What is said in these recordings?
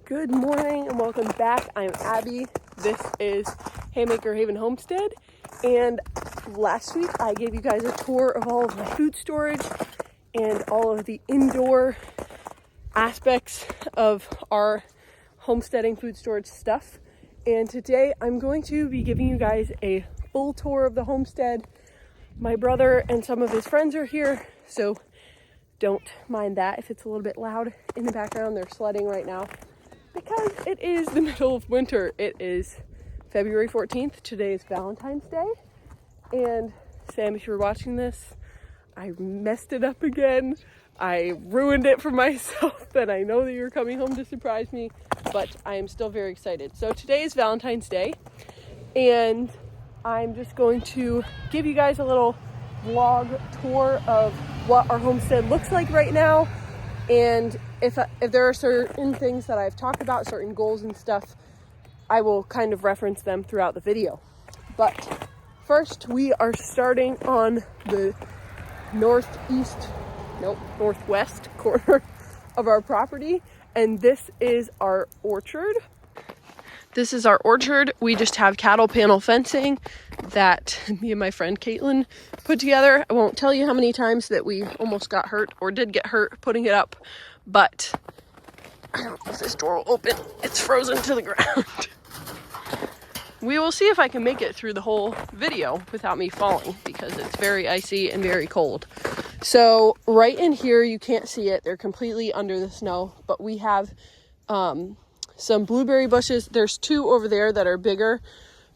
Good morning and welcome back. I'm Abby. This is Haymaker Haven Homestead, and last week I gave you guys a tour of all of my food storage and all of the indoor aspects of our homesteading food storage stuff. And today I'm going to be giving you guys a full tour of the homestead. My brother and some of his friends are here, so don't mind that if it's a little bit loud in the background. They're sledding right now because it is the middle of winter. It is February 14th. Today is Valentine's Day. And Sam, if you're watching this, I messed it up again. I ruined it for myself, and I know that you're coming home to surprise me, but I am still very excited. So today is Valentine's Day, and I'm just going to give you guys a little vlog tour of what our homestead looks like right now. And if there are certain things that I've talked about, certain goals and stuff, I will kind of reference them throughout the video. But first, we are starting on the northwest corner of our property, and this is our orchard. This is our orchard. We just have cattle panel fencing that me and my friend Caitlin put together. I won't tell you how many times that we almost got hurt or did get hurt putting it up, but I don't know if this door will open. It's frozen to the ground. We will see if I can make it through the whole video without me falling because it's very icy and very cold. So right in here, you can't see it. They're completely under the snow, but we have some blueberry bushes. There's 2 over there that are bigger,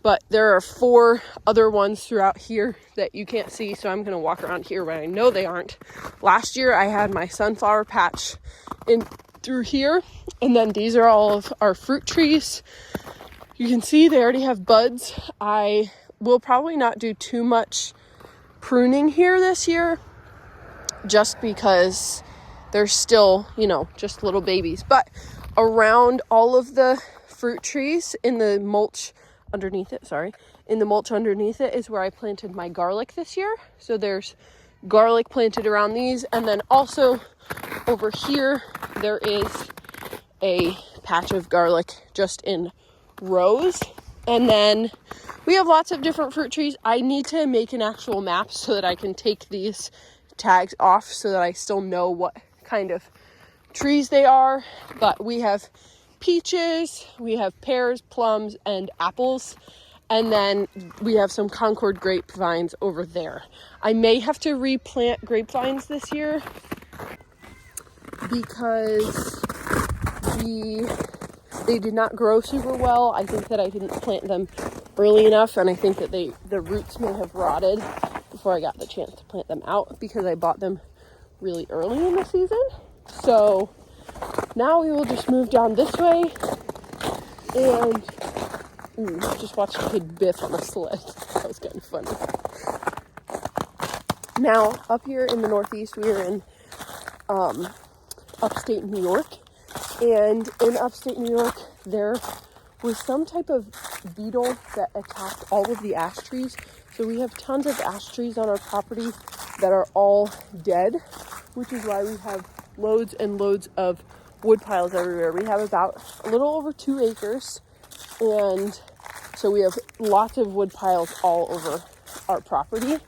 but there are 4 other ones throughout here that you can't see. So I'm going to walk around here where I know they aren't. Last year I had my sunflower patch in through here, and then these are all of our fruit trees. You can see they already have buds. I will probably not do too much pruning here this year just because they're still, just little babies. But around all of the fruit trees in the mulch underneath it, is where I planted my garlic this year. So there's garlic planted around these. And then also over here, there is a patch of garlic just in rows. And then we have lots of different fruit trees. I need to make an actual map so that I can take these tags off so that I still know what kind of trees they are. But we have peaches, we have pears, plums, and apples, and then we have some Concord grapevines over there. I may have to replant grapevines this year because they did not grow super well. I think that I didn't plant them early enough, and I think that the roots may have rotted before I got the chance to plant them out because I bought them really early in the season. So now we will just move down this way and just watch a kid biff on a sled. That was kind of funny. Now up here in the Northeast, we are in upstate New York, and in upstate New York there was some type of beetle that attacked all of the ash trees. So we have tons of ash trees on our property that are all dead, which is why we have loads and loads of wood piles everywhere. We have about a little over 2 acres, and so we have lots of wood piles all over our property,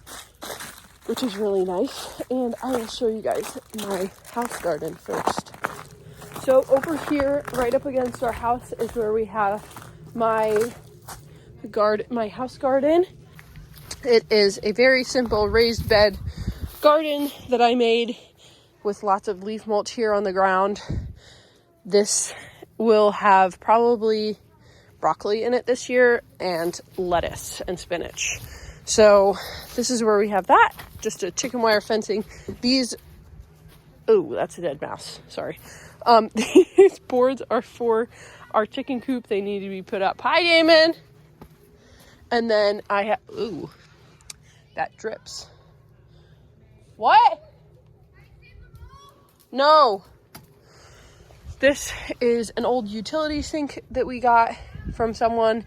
which is really nice. And I will show you guys my house garden first. So over here, right up against our house, is where we have my house garden. It is a very simple raised bed garden that I made with lots of leaf mulch here on the ground. This will have probably broccoli in it this year, and lettuce and spinach. So this is where we have that. Just a chicken wire fencing. That's a dead mouse. Sorry. These boards are for our chicken coop. They need to be put up. Hi, Damon. And then I have, that drips. What? No. This is an old utility sink that we got from someone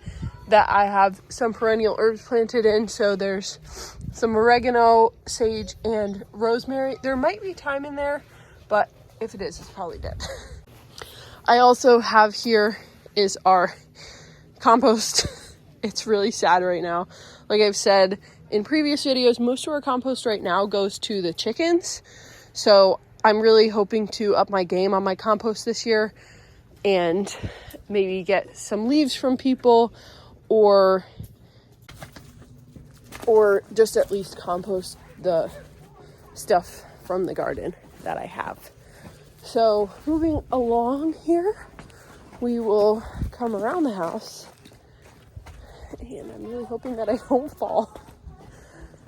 that I have some perennial herbs planted in. So there's some oregano, sage, and rosemary. There might be thyme in there, but if it is, it's probably dead. I also have here is our compost. It's really sad right now. Like I've said in previous videos, most of our compost right now goes to the chickens. So I'm really hoping to up my game on my compost this year and maybe get some leaves from people or just at least compost the stuff from the garden that I have. So moving along here, we will come around the house, and I'm really hoping that I don't fall.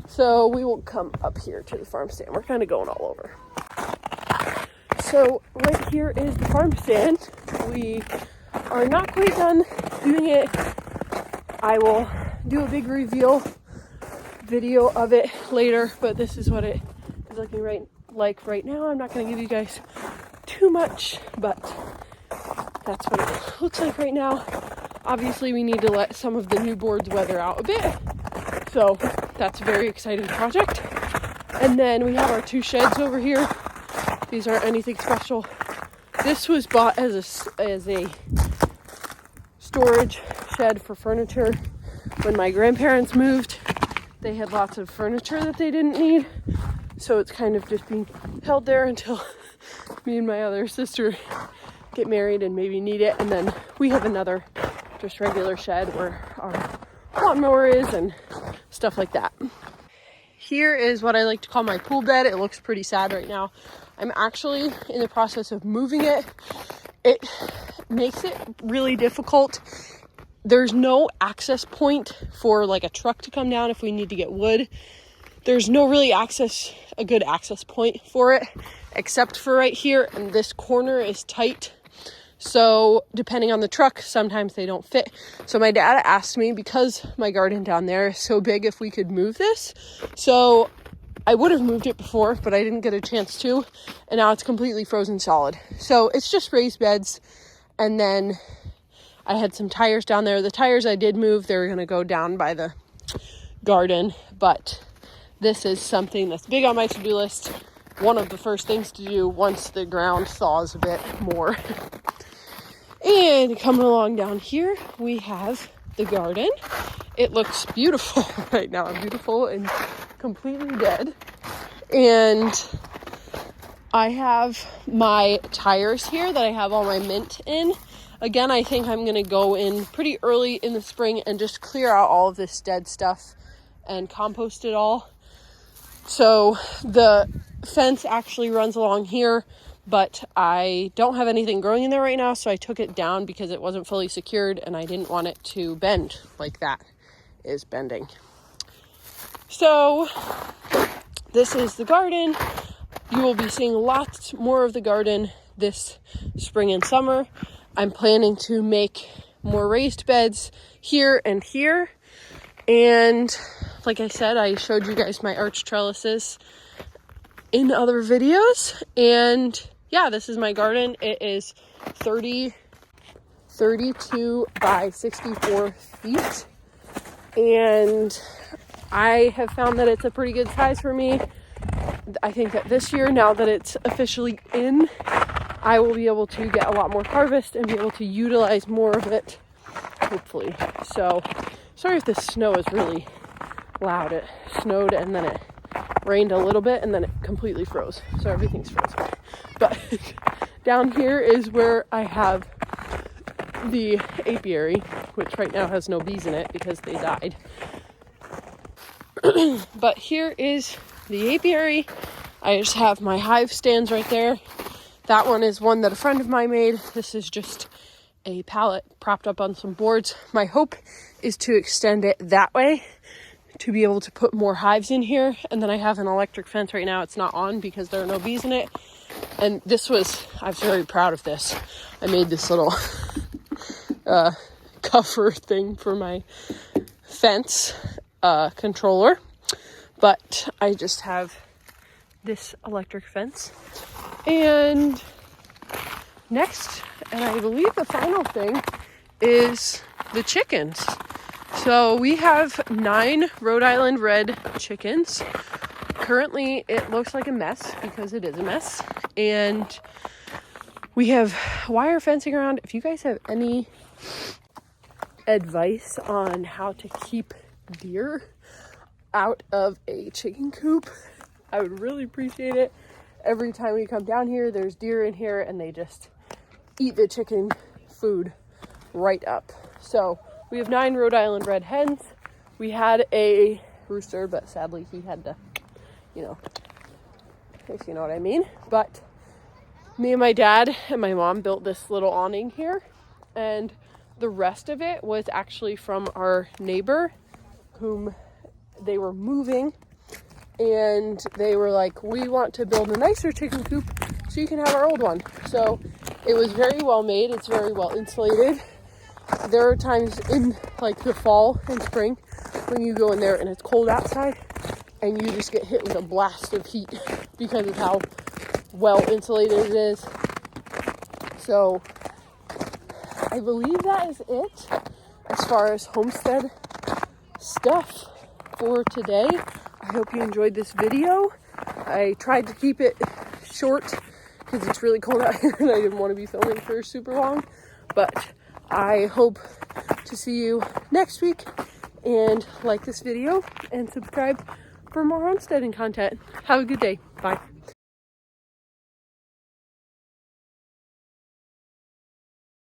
So we will come up here to the farm stand. We're kind of going all over. So right here is the farm stand. We are not quite done doing it. I will do a big reveal video of it later, but this is what it is looking like right now. I'm not going to give you guys too much, but that's what it looks like right now. Obviously, we need to let some of the new boards weather out a bit, so that's a very exciting project. And then we have our 2 sheds over here. These aren't anything special. This was bought as a storage shed for furniture. When my grandparents moved, they had lots of furniture that they didn't need, so it's kind of just being held there until me and my other sister get married and maybe need it. And then we have another just regular shed where our lawnmower is and stuff like that. Here is what I like to call my pool bed. It looks pretty sad right now. I'm actually in the process of moving it. It makes it really difficult. There's no access point for like a truck to come down if we need to get wood. There's no really a good access point for it, except for right here, and this corner is tight. So depending on the truck, sometimes they don't fit. So my dad asked me, because my garden down there is so big, if we could move this. So I would have moved it before, but I didn't get a chance to, and now it's completely frozen solid. So it's just raised beds, and then I had some tires down there. The tires I did move, they were going to go down by the garden, but this is something that's big on my to-do list. One of the first things to do once the ground thaws a bit more. And coming along down here, we have the garden. It looks beautiful right now, beautiful and completely dead. And I have my tires here that I have all my mint in. Again, I think I'm going to go in pretty early in the spring and just clear out all of this dead stuff and compost it all. So the fence actually runs along here, but I don't have anything growing in there right now, so I took it down because it wasn't fully secured and I didn't want it to bend like that is bending. So this is the garden. You will be seeing lots more of the garden this spring and summer. I'm planning to make more raised beds here and here. And like I said, I showed you guys my arch trellises in other videos. And yeah, this is my garden. It is 32 by 64 feet. And I have found that it's a pretty good size for me. I think that this year, now that it's officially in, I will be able to get a lot more harvest and be able to utilize more of it, hopefully. So, sorry if the snow is really loud. It snowed and then it rained a little bit and then it completely froze. So everything's frozen. But down here is where I have the apiary, which right now has no bees in it because they died. But here is the apiary. I just have my hive stands right there. That one is one that a friend of mine made. This is just a pallet propped up on some boards. My hope is to extend it that way to be able to put more hives in here. And then I have an electric fence right now. It's not on because there are no bees in it. And this was, I was very proud of this. I made this little cover thing for my fence controller. But I just have this electric fence. And next, and I believe the final thing, is the chickens. So we have 9 Rhode Island red chickens. Currently, it looks like a mess because it is a mess. And We have wire fencing around. If you guys have any advice on how to keep deer out of a chicken coop, I would really appreciate it. Every time we come down here, there's deer in here and they just eat the chicken food right up. So we have 9 Rhode Island red hens. We had a rooster, but sadly he had to, if you know what I mean. But me and my dad and my mom built this little awning here, and the rest of it was actually from our neighbor whom they were moving, and they were like, we want to build a nicer chicken coop so you can have our old one. So it was very well made. It's very well insulated. There are times in like the fall and spring when you go in there and it's cold outside and you just get hit with a blast of heat because of how well insulated it is. So I believe that is it as far as homestead stuff for today. I hope you enjoyed this video. I tried to keep it short because it's really cold out here and I didn't want to be filming for super long, but I hope to see you next week, and like this video and subscribe for more homesteading content. Have a good day. Bye.